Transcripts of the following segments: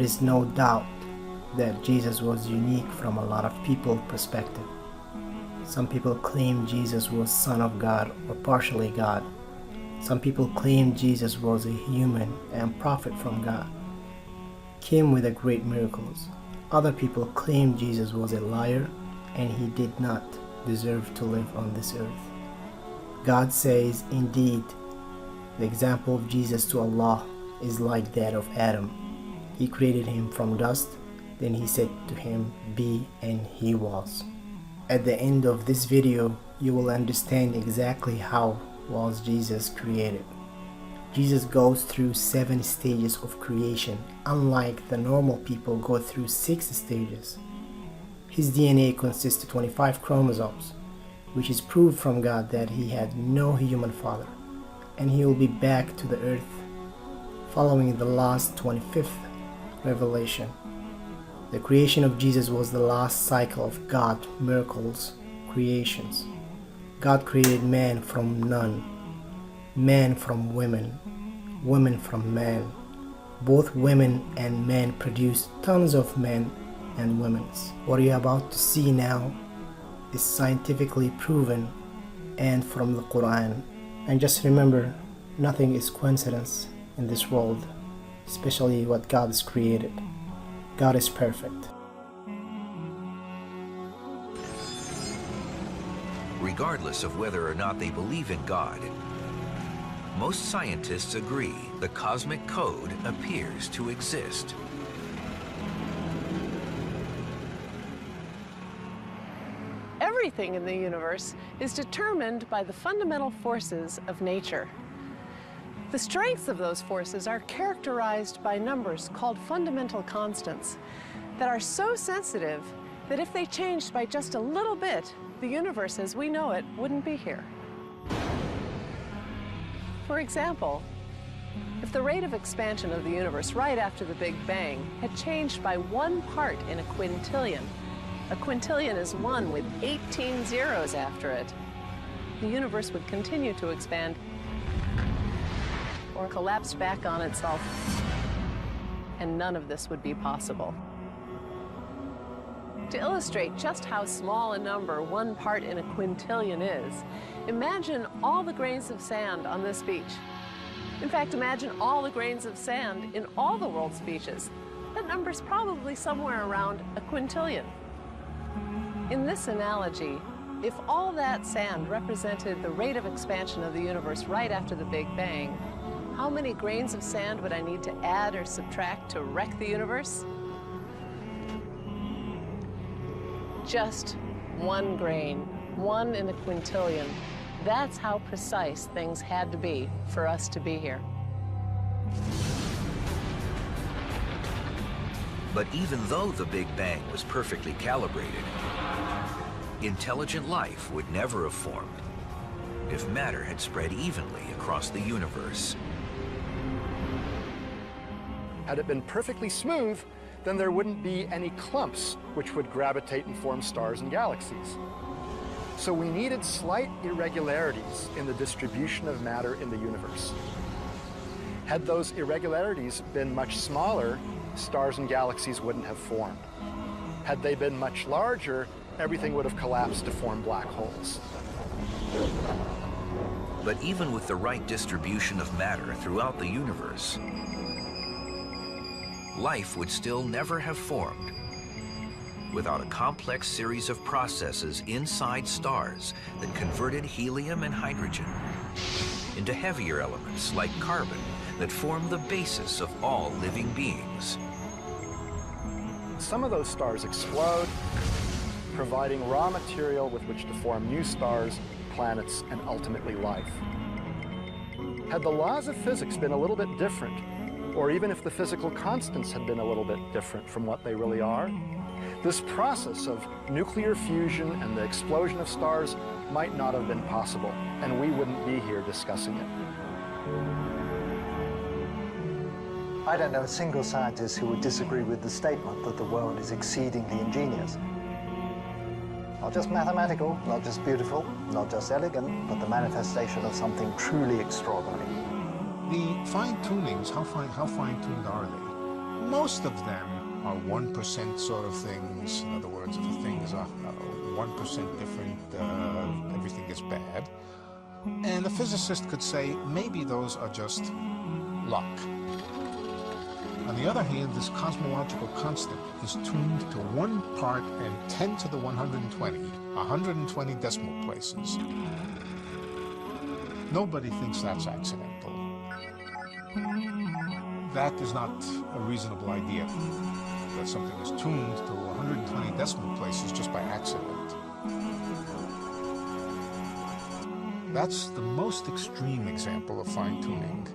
is no doubt that Jesus was unique from a lot of people's perspective. Some people claim Jesus was Son of God or partially God. Some people claim Jesus was a human and prophet from God, came with the great miracles. Other people claim Jesus was a liar and he did not deserve to live on this earth. God says, indeed, the example of Jesus to Allah is like that of Adam. He created him from dust, then he said to him, be, and he was. At the end of this video, you will understand exactly how was Jesus created. Jesus goes through 7 stages of creation, unlike the normal people go through 6 stages. His DNA consists of 25 chromosomes, which is proof from God that he had no human father, and he will be back to the earth following the last 25th revelation. The creation of Jesus was the last cycle of God miracles creations. God created man from none, man from women, women from man. Both women and men produced tons of men and women. What you're about to see now is scientifically proven and from the Quran. And just remember, nothing is coincidence in this world, especially what God has created. God is perfect. Regardless of whether or not they believe in God, most scientists agree the cosmic code appears to exist. Everything in the universe is determined by the fundamental forces of nature. The strengths of those forces are characterized by numbers called fundamental constants that are so sensitive that if they changed by just a little bit, the universe as we know it wouldn't be here. For example, if the rate of expansion of the universe right after the Big Bang had changed by 1 part in a quintillion is 1 with 18 zeros after it, the universe would continue to expand or collapse back on itself, and none of this would be possible. To illustrate just how small a number 1 part in a quintillion is, imagine all the grains of sand on this beach. In fact, imagine all the grains of sand in all the world's beaches. That number's probably somewhere around a quintillion. In this analogy, if all that sand represented the rate of expansion of the universe right after the Big Bang, how many grains of sand would I need to add or subtract to wreck the universe? Just 1 grain, 1 in a quintillion. That's how precise things had to be for us to be here. But even though the Big Bang was perfectly calibrated, intelligent life would never have formed if matter had spread evenly across the universe. Had it been perfectly smooth, then there wouldn't be any clumps which would gravitate and form stars and galaxies. So we needed slight irregularities in the distribution of matter in the universe. Had those irregularities been much smaller, stars and galaxies wouldn't have formed. Had they been much larger, everything would have collapsed to form black holes. But even with the right distribution of matter throughout the universe, life would still never have formed without a complex series of processes inside stars that converted helium and hydrogen into heavier elements like carbon that form the basis of all living beings. Some of those stars explode, providing raw material with which to form new stars, planets, and ultimately life. Had the laws of physics been a little bit different, or even if the physical constants had been a little bit different from what they really are, this process of nuclear fusion and the explosion of stars might not have been possible, and we wouldn't be here discussing it. I don't know a single scientist who would disagree with the statement that the world is exceedingly ingenious. Not just mathematical, not just beautiful, not just elegant, but the manifestation of something truly extraordinary. The fine-tunings, how fine-tuned are they? Most of them are 1% sort of things. In other words, if a thing is 1% different, everything is bad. And a physicist could say maybe those are just luck. On the other hand, this cosmological constant is tuned to 1 part and 10 to the 120, 120 decimal places. Nobody thinks that's accidental. That is not a reasonable idea, that something is tuned to 120 decimal places just by accident. That's the most extreme example of fine-tuning.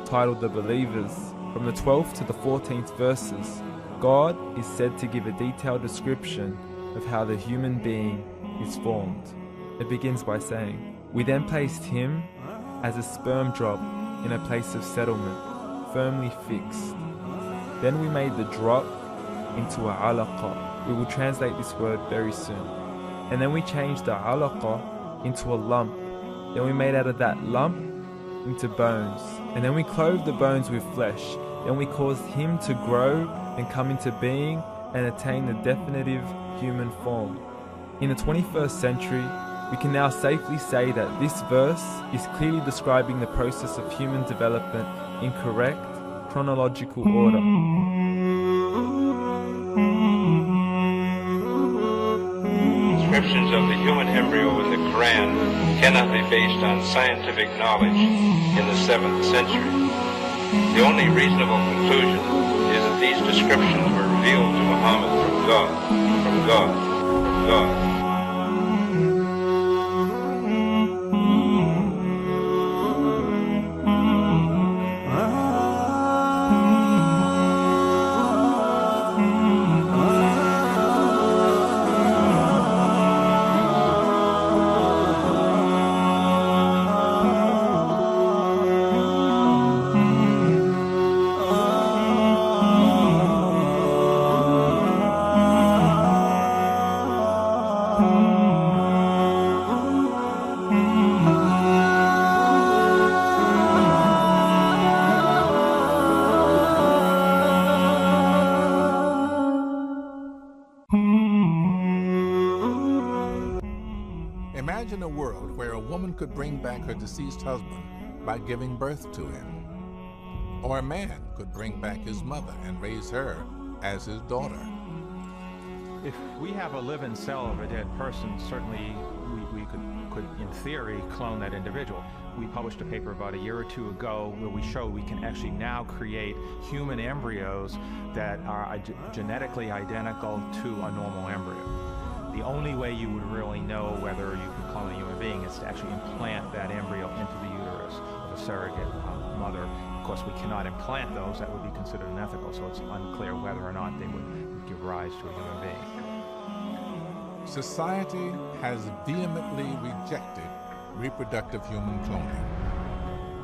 Titled The Believers, from the 12th to the 14th verses, God is said to give a detailed description of how the human being is formed. It begins by saying, "We then placed him as a sperm drop in a place of settlement, firmly fixed. Then we made the drop into a alaqa." We will translate this word very soon. "And then we changed the alaqa into a lump. Then we made out of that lump into bones. And then we clothed the bones with flesh. Then we caused him to grow and come into being and attain the definitive human form." In the 21st century, we can now safely say that this verse is clearly describing the process of human development in correct chronological order. Descriptions of the human embryo in the Quran cannot be based on scientific knowledge in the 7th century. The only reasonable conclusion is that these descriptions were revealed to Muhammad from God. Imagine a world where a woman could bring back her deceased husband by giving birth to him. Or a man could bring back his mother and raise her as his daughter. If we have a living cell of a dead person, certainly we could, in theory, clone that individual. We published a paper about a year or two ago where we showed we can actually now create human embryos that are genetically identical to a normal embryo. The only way you would really know whether you could clone a human being is to actually implant that embryo into the uterus of a surrogate mother. Of course, we cannot implant those. That would be considered unethical, so it's unclear whether or not they would give rise to a human being. Society has vehemently rejected reproductive human cloning.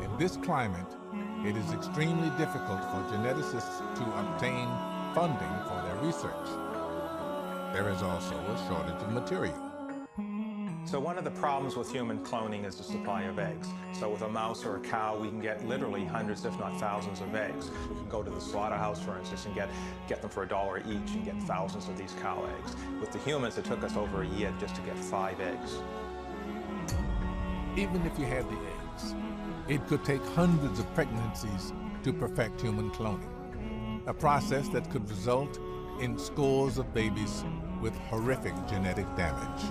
In this climate, it is extremely difficult for geneticists to obtain funding for their research. There is also a shortage of material. So one of the problems with human cloning is the supply of eggs. So with a mouse or a cow, we can get literally hundreds, if not thousands of eggs. We can go to the slaughterhouse, for instance, and get them for $1 each and get thousands of these cow eggs. With the humans, it took us over a year just to get 5 eggs. Even if you had the eggs, it could take hundreds of pregnancies to perfect human cloning, a process that could result in scores of babies with horrific genetic damage.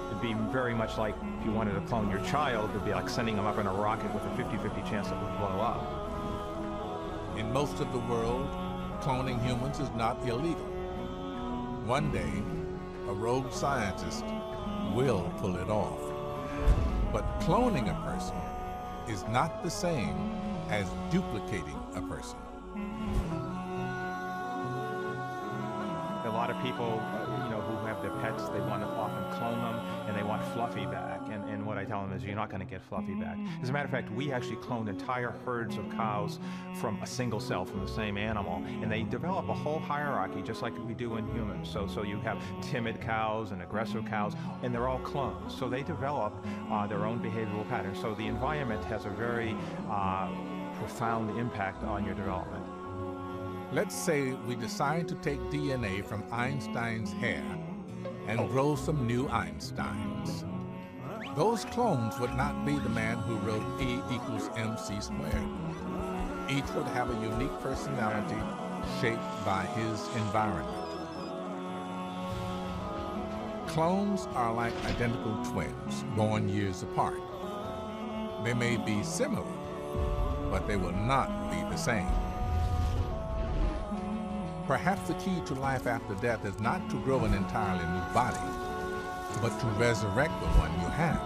It'd be very much like if you wanted to clone your child, it'd be like sending them up in a rocket with a 50-50 chance it would blow up. In most of the world, cloning humans is not illegal. One day, a rogue scientist will pull it off. But cloning a person is not the same as duplicating a person. A lot of people, who have their pets, they want to often clone them, and they want Fluffy back. And what I tell them is, you're not going to get Fluffy back. As a matter of fact, we actually cloned entire herds of cows from a single cell from the same animal, and they develop a whole hierarchy, just like we do in humans. So you have timid cows and aggressive cows, and they're all clones. So they develop their own behavioral patterns. So the environment has a very profound impact on your development. Let's say we decide to take DNA from Einstein's hair and grow some new Einsteins. Those clones would not be the man who wrote E equals MC squared. Each would have a unique personality shaped by his environment. Clones are like identical twins, born years apart. They may be similar, but they will not be the same. Perhaps the key to life after death is not to grow an entirely new body, but to resurrect the one you have.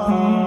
Bye.